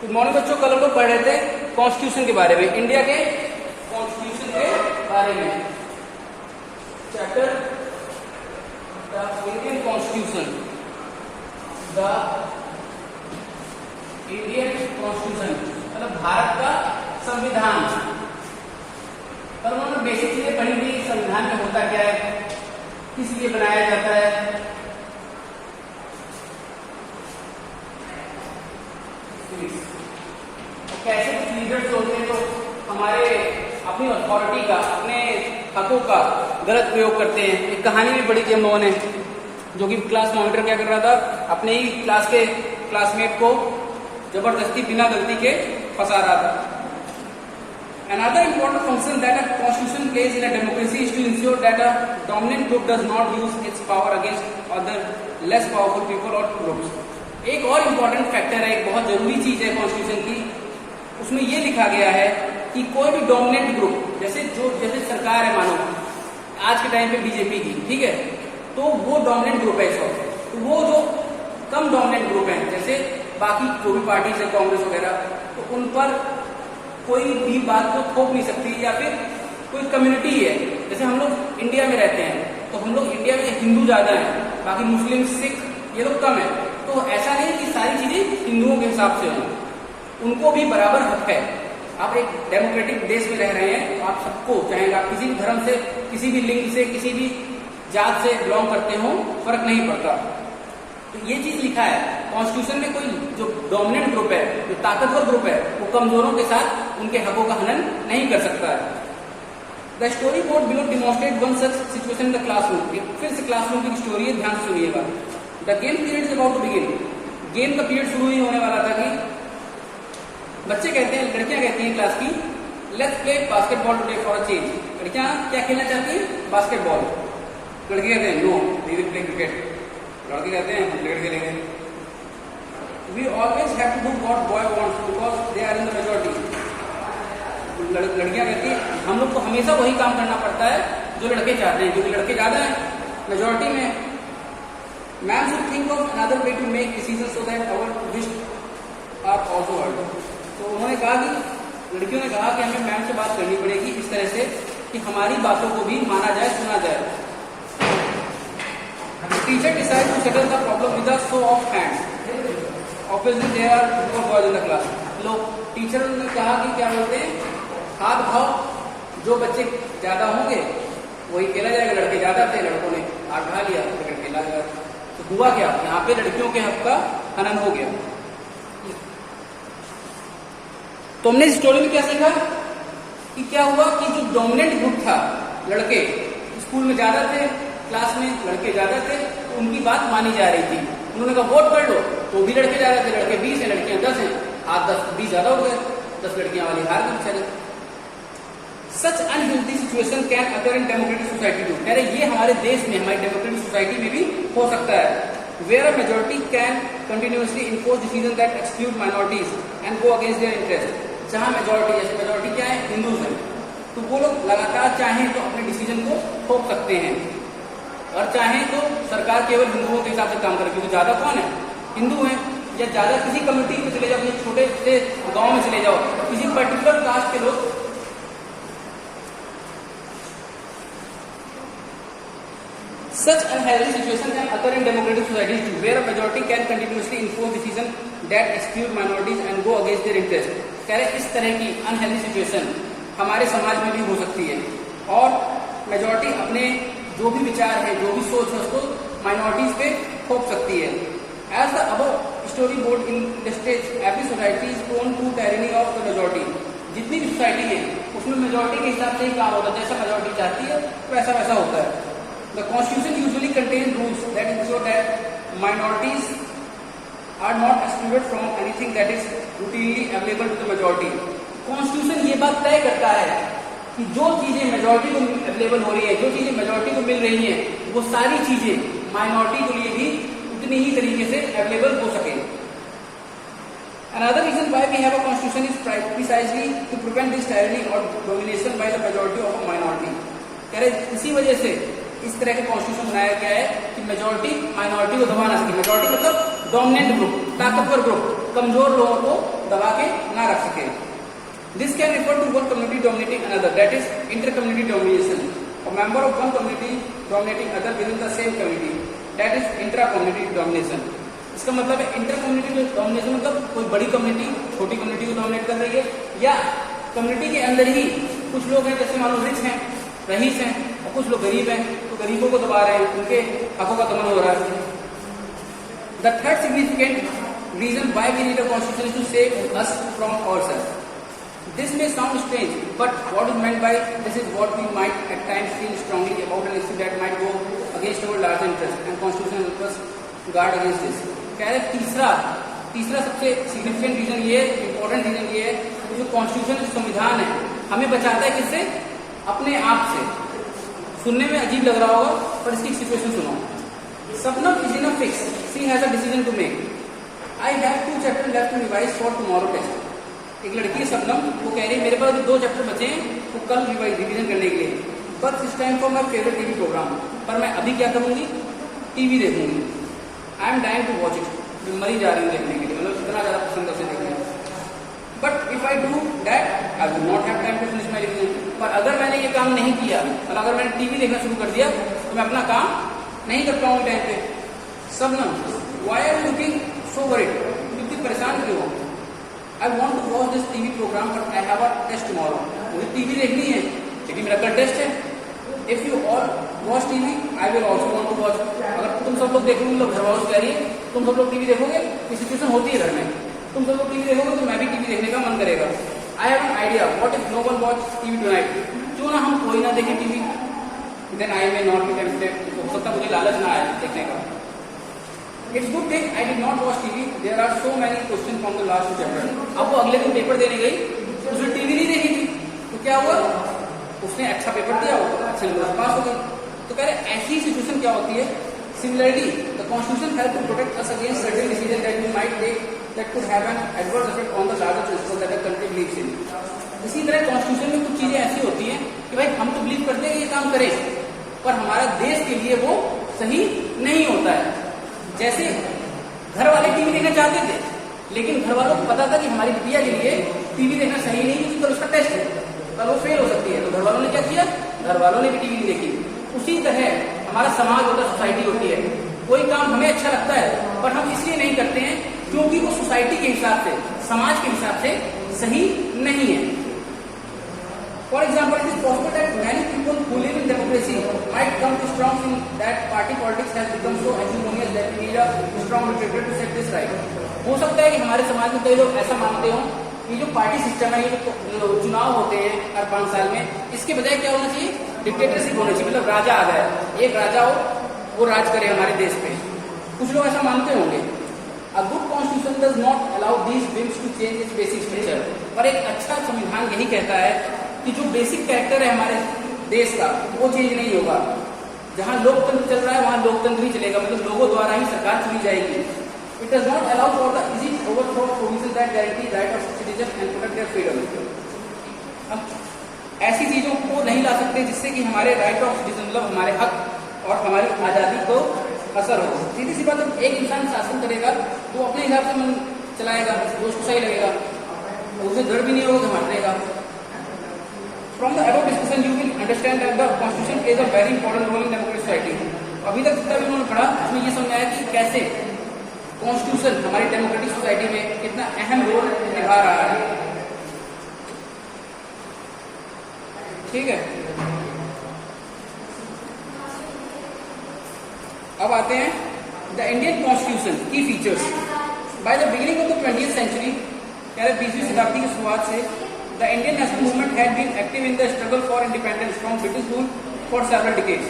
Good morning बच्चों, कल हम लोग पढ़ रहे थे कॉन्स्टिट्यूशन के बारे में, इंडिया के कॉन्स्टिट्यूशन के बारे में। Chapter the Indian constitution, the Indian constitution मतलब भारत का संविधान। पर उन्होंने बेसिक चीजें पढ़ी थी, संविधान में होता क्या है, किस लिए बनाया जाता है, कैसे कुछ लीडर्स होते हैं तो हमारे अपनी अथॉरिटी का, अपने हकों का गलत प्रयोग करते हैं। एक कहानी भी पढ़ी थी हम लोगों ने, जो कि क्लास मॉनिटर क्या कर रहा था, अपने ही क्लास के क्लासमेट को जबरदस्ती बिना गलती के फंसा रहा था। Another important function that a constitution plays in a democracy is to ensure that a dominant group does not use its power against other less powerful people or groups. एक और इम्पोर्टेंट फैक्टर है, एक बहुत जरूरी चीज है constitution की, उसमें ये लिखा गया है कि कोई भी डोमिनेंट ग्रुप, जैसे सरकार है मानो आज के टाइम पे बीजेपी की, ठीक है, तो वो डोमिनेंट ग्रुप है इस वक्त। तो वो जो कम डोमिनेंट ग्रुप है, जैसे बाकी जो भी पार्टीज है कांग्रेस वगैरह, तो उन पर कोई भी बात को थोप नहीं सकती। या फिर कोई कम्युनिटी है, जैसे हम लोग इंडिया में रहते हैं, तो हम लोग इंडिया में हिंदू ज्यादा है, बाकी मुस्लिम सिख ये लोग कम है, तो ऐसा नहीं कि सारी चीजें हिंदुओं के हिसाब से हों, उनको भी बराबर हक है। आप एक डेमोक्रेटिक देश में रह रहे हैं, तो आप सबको, चाहे आप किसी भी धर्म से, किसी भी लिंग से, किसी भी जात से बिलोंग करते हो, फर्क नहीं पड़ता। तो ये चीज लिखा है कॉन्स्टिट्यूशन में, कोई जो डोमिनेंट ग्रुप है, जो ताकतवर ग्रुप है, वो कमजोरों के साथ उनके हकों का हनन नहीं कर सकता है। The story board below demonstrate one such situation in the classroom. फिर से क्लासरूम की स्टोरी है, ध्यान से सुनिएगा। The game period is about to begin. Game का पीरियड शुरू ही होने वाला था कि बच्चे कहते हैं, लड़कियां कहती हैं क्लास की, let's play basketball today for a change. लड़कियां क्या खेलना चाहती हैं? बास्केटबॉल। लड़के कहते हैं no we will play cricket. लड़के कहते हैं हम क्रिकेट खेलेंगे। We always have to do what boy wants because they are in the majority. लड़कियां कहती हैं हम लोग को हमेशा वही काम करना पड़ता है जो लड़के चाहते हैं, क्योंकि लड़के ज्यादा हैं मेजॉरिटी में। Man should think of another way to make decision so that our wish are also heard. तो उन्होंने कहा कि लड़कियों ने कहा कि हमें मैम से बात करनी पड़ेगी इस तरह से कि हमारी बातों को भी माना जाए, सुना जाए। Teacher decide to settle the problem with a show of hands. Obviously there are more boys in the class. लोग टीचर ने कहा कि क्या बोलते हैं, हाथ भाव, जो बच्चे ज्यादा होंगे वही खेला जाएगा। लड़के ज्यादा थे, लड़कों ने हाथ उठा लिया, क्रिकेट खेला गया। तो हुआ क्या, यहाँ पे लड़कियों के हक का हनन हो गया। तो हमने इस स्टोरी में क्या सीखा कि क्या हुआ कि जो डोमिनेंट ग्रुप था, लड़के स्कूल में ज्यादा थे, क्लास में लड़के ज्यादा थे, तो उनकी बात मानी जा रही थी। उन्होंने कहा वोट कर लो, तो भी लड़के ज्यादा थे, लड़के 20 हैं, लड़कियां 10 हैं, हाथ 10-20 ज्यादा हो गए, 10 लड़कियां वाली हार गई बेचारे। Such unhealthy situation can occur in democratic society too. कह रहे ये हमारे देश में, हमारी डेमोक्रेटिक सोसाइटी में भी हो सकता है। Where a majority can continuously impose decision that exclude minorities and go against their interest. जहां मेजोरिटी, जैसे मेजोरिटी क्या है, हिंदूज हैं, तो वो लोग लगातार चाहें तो अपने डिसीजन को थोप सकते हैं, और चाहें तो सरकार केवल हिंदुओं के हिसाब से काम करे, क्योंकि ज्यादा कौन है, हिंदू हैं। या ज्यादा किसी कम्युनिटी में चले जाओ, किसी छोटे से गांव में चले जाओ, किसी पर्टिकुलर कास्ट के लोग, such unhealthy situation can occur in democratic societies too, where a majority can continuously enforce decisions that exclude minorities and go against their interest. कह रहे इस तरह की अनहेल्दी सिचुएशन हमारे समाज में भी हो सकती है, और मेजॉरिटी अपने जो भी विचार है, जो भी सोच है, उसको माइनॉरिटीज पे थोप सकती है। As the above story board in stage every society is prone to tyranny of the majority. जितनी भी सोसाइटी है उसमें मेजॉरिटी के हिसाब से ही काम होता है, जैसा मेजॉरिटी चाहती है वैसा वैसा होता है। The Constitution usually contains rules that ensure that minorities are not excluded from anything that is routinely available to the majority. Constitution ये बात तय करता है कि जो चीजें मेजॉरिटी को अवेलेबल हो रही है, जो चीजें मेजॉरिटी को मिल रही हैं, वो सारी चीजें माइनॉरिटी के लिए भी उतनी ही तरीके से अवेलेबल हो सके। Another reason why we have a constitution is precisely to prevent this tyranny or domination by the majority of a minority. कह रहे इसी वजह से इस तरह के कॉन्स्टिट्यूशन बनाया गया है कि मेजॉरिटी माइनॉरिटी को दबा ना सके। मेजॉरिटी मतलब डोमिनेंट ग्रुप, ताकतवर ग्रुप कमजोर लोगों को दबा के ना रख सके। This can refer to one community dominating another, that is inter community domination. A member of one community dominating other within the same community, that is intra community domination। इसका मतलब है इंटर कम्युनिटी डोमिनेशन मतलब कोई बड़ी community छोटी community को dominate कर रही है, या कम्युनिटी के अंदर ही कुछ लोग हैं जैसे मानो रिच हैं, रईस हैं, और कुछ लोग गरीब हैं, तो गरीबों को दबा रहे हैं, उनके हकों का दमन हो रहा है। The third significant reason why we need a constitution is to save us from ourselves। This may sound strange, but what is meant by this is what we might at times feel strongly about an issue that might go against our larger interest, and constitution helps us guard against this। कह रहे तीसरा सबसे significant reason ये, important reason ये है कि जो constitution संविधान है हमें बचाता है किससे? अपने आप से। सुनने में अजीब लग रहा होगा पर इसकी सिचुएशन सुनो। Sabnam is in a fix, she has a decision to make। I have 2 chapters left to revise for tomorrow test। एक लड़की है सबनम, वो कह रही है मेरे पास 2 चैप्टर बचे हैं तो कल रिवीजन करने के लिए, बट इस time for my favourite TV programme, पर मैं अभी क्या करूंगी? टीवी देखूंगी। I am dying to watch it, मैं मरी जा रही हूँ देखने के लिए, मतलब इतना ज्यादा पसंद है उसे देखने। But if I do that I will not have time to finish my revision. पर अगर मैंने ये काम नहीं किया और अगर मैंने टीवी देखना शुरू कर दिया तो मैं अपना काम नहीं कर पाऊंगी टाइम पे। Shabnam, why are you looking so worried, क्योंकि परेशान क्यों हो? I want to watch this TV program but I have a test tomorrow। मुझे टीवी देखनी है क्योंकि मेरा कल टेस्ट है। If you all watch TV, I will also want to watch। अगर तुम सब लोग देखोगे, लोग घर वालों से कह रही है तुम सब लोग टीवी देखोगे, ये सिचुएशन होती है घर में, तुम सब लोग टीवी देखोगे तो मैं भी टीवी देखने का मन करेगा। I have an idea, what if no one watch TV tonight? क्यों ना हम कोई ना देखें TV? Then I may not be tempted। हो सकता है मुझे लालच ना आए देखने का। It's good thing I did not watch TV। There are so many questions from the last 2 chapters। अब वो अगले दिन पेपर देने गई, उसने टीवी नहीं देखी थी, तो क्या हुआ? उसने अच्छा पेपर दिया, वो अच्छे नंबर से पास हो गई। तो कह रहे ऐसी सिचुएशन क्या होती है? Similarly, the constitution helps to protect us against certain decisions that we might take that could have an adverse effect on the larger principle that the country believes in। इसी तरह कॉन्स्टिट्यूशन में कुछ चीजें ऐसी होती हैं कि भाई हम तो बिलीव करते हैं ये काम करें, पर हमारा देश के लिए वो सही नहीं होता है। जैसे घर वाले टीवी देखना चाहते थे, लेकिन घर वालों को पता था कि हमारी बिटिया के लिए टीवी देखना सही नहीं, क्योंकि कल उसका टेस्ट है, कल वो फेल हो सकती है। तो घर वालों ने क्या किया? घर वालों ने भी टीवी नहीं देखी। उसी तरह हमारा समाज होता है, सोसाइटी होती है। कोई काम हमें अच्छा लगता है पर हम इसलिए नहीं करते हैं क्योंकि वो सोसाइटी के हिसाब से, समाज के हिसाब से सही नहीं है। For example, it is possible that many people who live in democracy might come to strong feel that party politics has become so acrimonious that we need a strong dictator to set this right। हो सकता है कि हमारे समाज में कई लोग ऐसा मानते हो कि जो पार्टी सिस्टम है, ये जो चुनाव होते हैं हर 5 साल में, इसके बजाय क्या होना चाहिए? डिक्टेटरशिप होना चाहिए। मतलब राजा आ जाए, एक राजा हो, वो राज करे हमारे देश पे। कुछ लोग ऐसा मानते होंगे। A good constitution does not allow these whims to change its basic structure। पर एक अच्छा संविधान यही कहता है कि जो बेसिक कैरेक्टर है हमारे देश का, वो चेंज नहीं होगा। जहां लोकतंत्र चल रहा है वहां लोकतंत्र ही चलेगा, मतलब लोगों द्वारा ही सरकार चुनी जाएगी। It does not allow for the easy overthrow of provisions that guarantee right of citizens and protect their freedom। हम ऐसी चीजों को नहीं ला सकते जिससे कि हमारे राइट ऑफ सिटीजन, मतलब हमारे हक और हमारी आजादी को असर हो। सीधी सी बात, जब एक इंसान शासन करेगा तो अपने हिसाब से मन चलाएगा, जो उसको सही लगेगा, उसे डर भी नहीं होगा तो हटेगा। From the above discussion, you will understand that the constitution plays a very important role in democratic society। अभी तक जितना भी उन्होंने पढ़ा उसमें ये समझ आया कि कैसे कॉन्स्टिट्यूशन हमारी डेमोक्रेटिक सोसाइटी में कितना अहम रोल निभा रहा है। ठीक है, अब आते हैं द इंडियन कॉन्स्टिट्यूशन की features. By the beginning of the 20th century, यानी 20वीं शताब्दी की शुरुआत से, the Indian national movement had been active in the struggle for independence from British rule for several decades।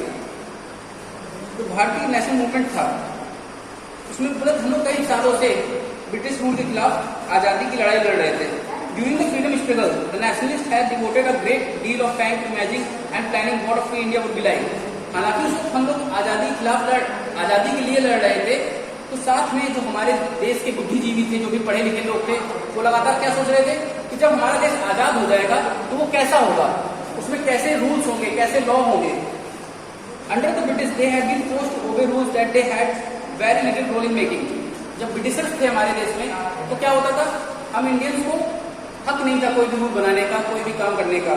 जो भारतीय नेशनल मूवमेंट था उसमें मतलब हम लोग कई सालों से ब्रिटिश रूल के खिलाफ आजादी की लड़ाई लड़ रहे थे। During the freedom struggle, the nationalist had devoted a great deal of time to imagine and planning what a free India would be like. हालांकि उस वक्त हम लोग आजादी के खिलाफ आजादी के लिए लड़ रहे थे, तो साथ में जो हमारे देश के बुद्धिजीवी थे, जो भी पढ़े लिखे लोग थे, वो लगातार क्या सोच रहे थे कि जब हमारा देश आजाद हो जाएगा तो वो कैसा होगा, उसमें कैसे रूल्स होंगे, कैसे लॉ होंगे। Under the British they had been forced to obey rules that they had very little role in making. जब ब्रिटिशर्स थे हमारे देश में तो क्या होता था, हम इंडियंस को हक नहीं था कोई भी रूल बनाने का, कोई भी काम करने का।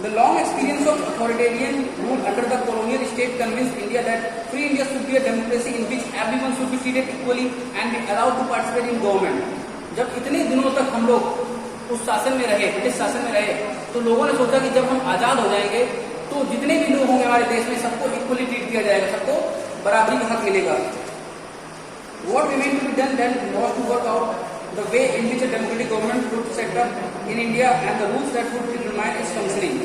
The long experience of authoritarian rule under the colonial state convinced India that free India should be a democracy in which everyone should be treated equally and be allowed to participate in government. जब इतने दिनों तक हम लोग उस शासन में रहे, ब्रिटिश शासन में रहे, तो लोगों ने सोचा कि जब हम आजाद हो जाएंगे तो जितने भी लोग होंगे हमारे देश में सबको इक्वली ट्रीट किया जाएगा, सबको बराबरी का हक मिलेगा। What remained to be done then was to work out the way in which a democratic government would set up in India and the rules that would determine its functioning.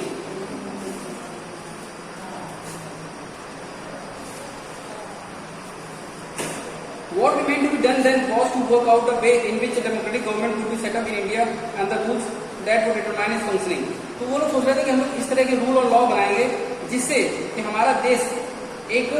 What remained to be done then was to work out the way in which a democratic government would be set up in India and the rules that would determine its functioning. तो वो लोग सोच रहे थे कि हम लोग इस तरह के रूल और लॉ बनाएंगे जिससे कि हमारा देश एक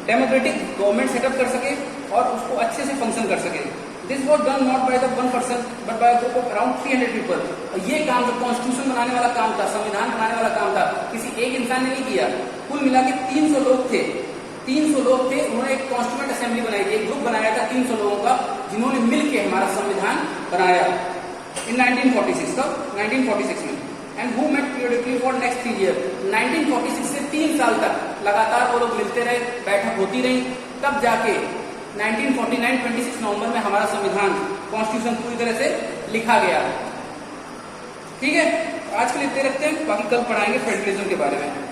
डेमोक्रेटिक गवर्नमेंट सेटअप कर सके और उसको अच्छे से फंक्शन कर सके। This was done not by the one person but by group of around 300 people. और ये काम जो कॉन्स्टिट्यूशन बनाने वाला काम था, संविधान बनाने वाला काम था, किसी एक इंसान ने नहीं किया। कुल मिला के 300 लोग थे, 300 लोग थे। उन्होंने एक कॉन्स्टिट्यूएंट असेंबली बनाई थी, एक ग्रुप बनाया था 300 लोगों का, जिन्होंने मिलकर हमारा संविधान बनाया इन 1946 का 1946 में। And who met periodically for next 3 year. 1946 से 3 साल तक लगातार वो लोग मिलते रहे, बैठक होती रही, तब जाके 1949 26 नवंबर में हमारा संविधान कॉन्स्टिट्यूशन पूरी तरह से लिखा गया। ठीक है, आज के लिए इतने रखते हैं, बाकी कल पढ़ाएंगे फेडरलिज्म के बारे में।